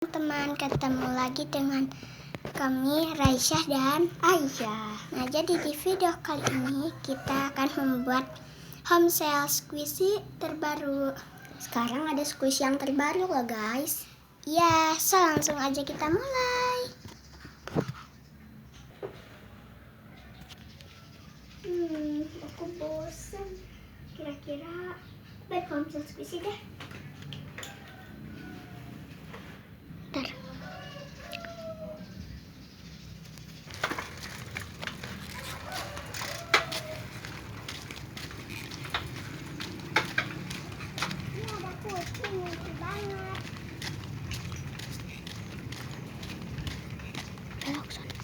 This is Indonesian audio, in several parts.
Teman, ketemu lagi dengan kami Raisyah dan Aisyah. Nah, jadi di video kali ini kita akan membuat home cell squishy terbaru. Sekarang ada squishy yang terbaru loh guys. Ya, langsung aja kita mulai. Aku bosan. Kira-kira buat home cell squishy deh. Bentar. Ini ada kucing lucu banget. Belok sana.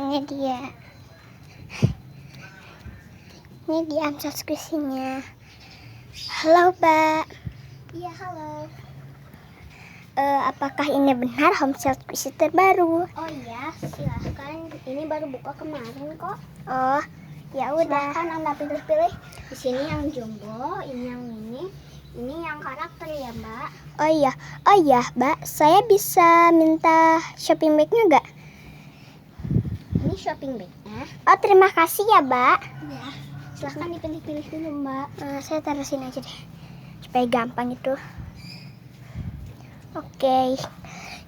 Ini dia. Ini dia home cell squishy-nya. Halo, Pak. Iya, halo. Apakah ini benar home cell squishy terbaru? Oh iya, silahkan. Ini baru buka kemarin kok. Oh, ya udah. Silahkan Anda pilih-pilih. Di sini yang jumbo, ini yang mini, ini yang karakter ya Mbak. Oh iya, Mbak. Saya bisa minta shopping bag-nya nggak? Ini shopping bag-nya. Oh, terima kasih ya, Mbak. Ya, silahkan dipilih-pilih dulu Mbak. Saya taruh sini aja deh, supaya gampang itu. Oke,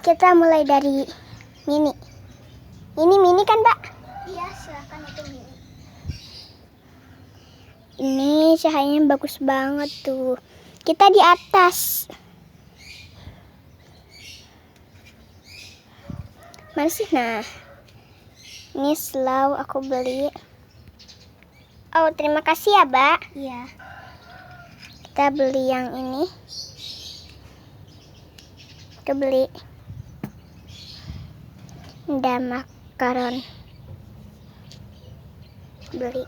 kita mulai dari mini. Ini mini kan, Mbak? Iya, silahkan itu mini. Ini cahayanya bagus banget tuh. Kita di atas. Mana sih? Nah, ini slow aku beli. Oh, terima kasih ya, Mbak. Iya. Kita beli yang ini. Kita beli. Ada makaron. Beli.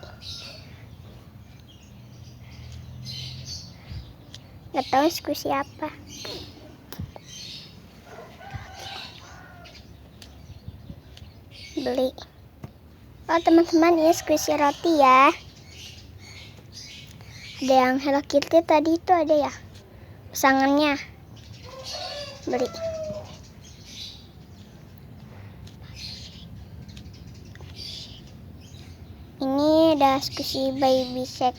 Nggak tahu squishy apa. Beli. Oh teman-teman, ini squishy roti ya. Ada yang Hello Kitty tadi itu ada ya pasangannya. Beli. Ini ada squishy baby shark.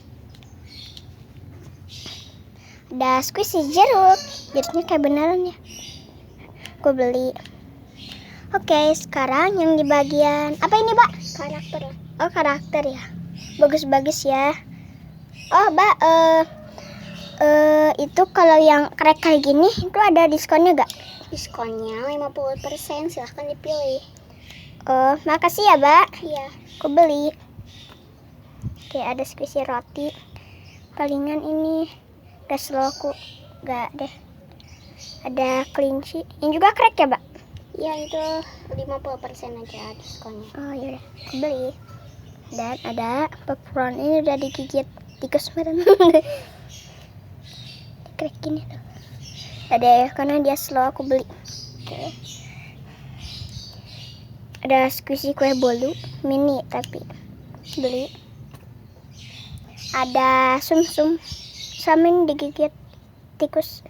Ada squishy jeruk. Jeruknya kayak beneran ya. Aku beli. Oke, sekarang yang di bagian apa ini, Mbak? Karakter. Oh, karakter ya. Bagus-bagus ya. Oh, Mbak, itu kalau yang kayak gini itu ada diskonnya gak? Diskonnya 50%, silahkan dipilih. Oh, makasih ya, Mbak. Iya. Aku beli. Oke, ada squishy roti. Palingan ini udah slow aku gak deh. Ada kelinci. Yang juga crack ya, Mbak? Iya, itu 50% aja diskonnya. Oh, yaudah. Aku beli. Dan ada popcorn. Ini udah digigit tikus meren. Crack gini tuh. Ada ya, karena dia slow aku beli. Oke. Ada squishy kue bolu mini tapi beli. Ada sum-sum sama yang digigit tikus.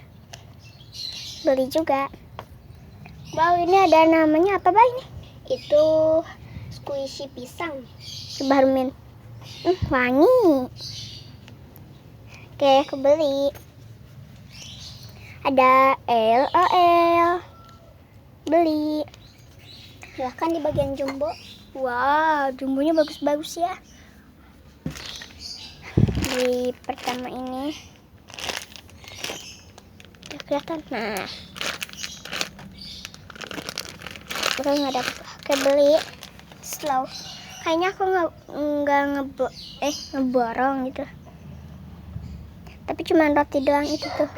Beli juga. Wow, ini ada namanya apa, Mbak ini? Itu squishy pisang. Coba harumin. Wangi. Oke, aku beli. Ada LOL. Beli. Silahkan di bagian jumbo. Wow, jumbonya bagus-bagus ya. Di pertama ini. Udah kelihatan. Nah. Udah nggak dapet. Oke, beli. Slow. Kayaknya aku nggak ngeborong gitu. Tapi cuma roti doang itu tuh.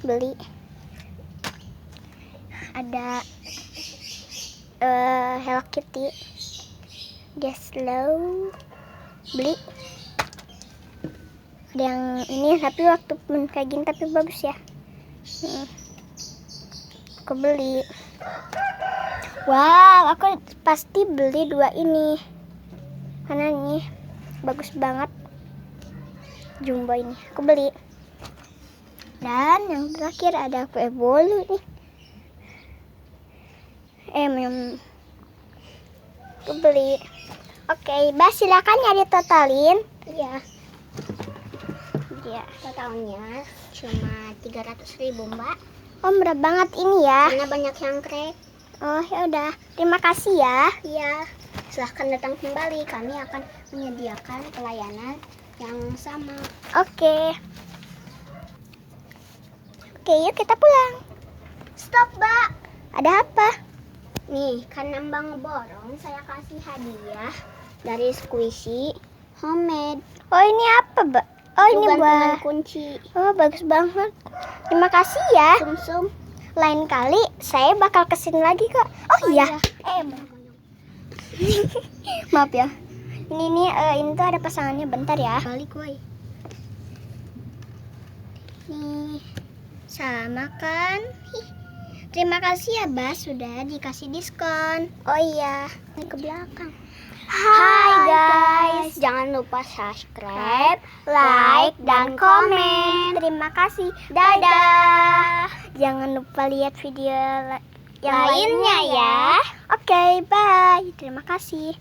Beli. Ada Hello Kitty. Dia slow. Beli. Ada yang ini tapi waktu pun kayak gini tapi bagus ya. Aku beli. Wow, aku pasti beli 2 ini. Karena ini bagus banget. Jumbo ini. Aku beli. Dan yang terakhir ada kue bolu nih. Aku beli. Oke, Bas silakan ya ditotalin. Iya. Ya. Totalnya cuma 300.000, Mbak. Oh, murah banget ini ya. Karena banyak yang krek. Oh, ya udah. Terima kasih ya. Iya. Silahkan datang kembali. Kami akan menyediakan pelayanan yang sama. Oke. Oke, yuk kita pulang. Stop, Mbak. Ada apa? Nih, karena Mbak ngeborong, saya kasih hadiah dari Squishy Homemade. Oh, ini apa, Mbak? Oh, Itu ini gantungan buat. kunci. Oh, bagus banget. Terima kasih ya. Sum-sum. Lain kali saya bakal kesini lagi kok. Oh iya. Maaf ya. Ini tuh ada pasangannya, bentar ya. Balik, woi. Nih, sama kan? Terima kasih ya, Bas, sudah dikasih diskon. Oh iya, ini ke belakang. Hai guys, Jangan lupa subscribe, like, dan komen. Terima kasih. Dadah. Jangan lupa lihat video yang lainnya ya. Oke, bye. Terima kasih.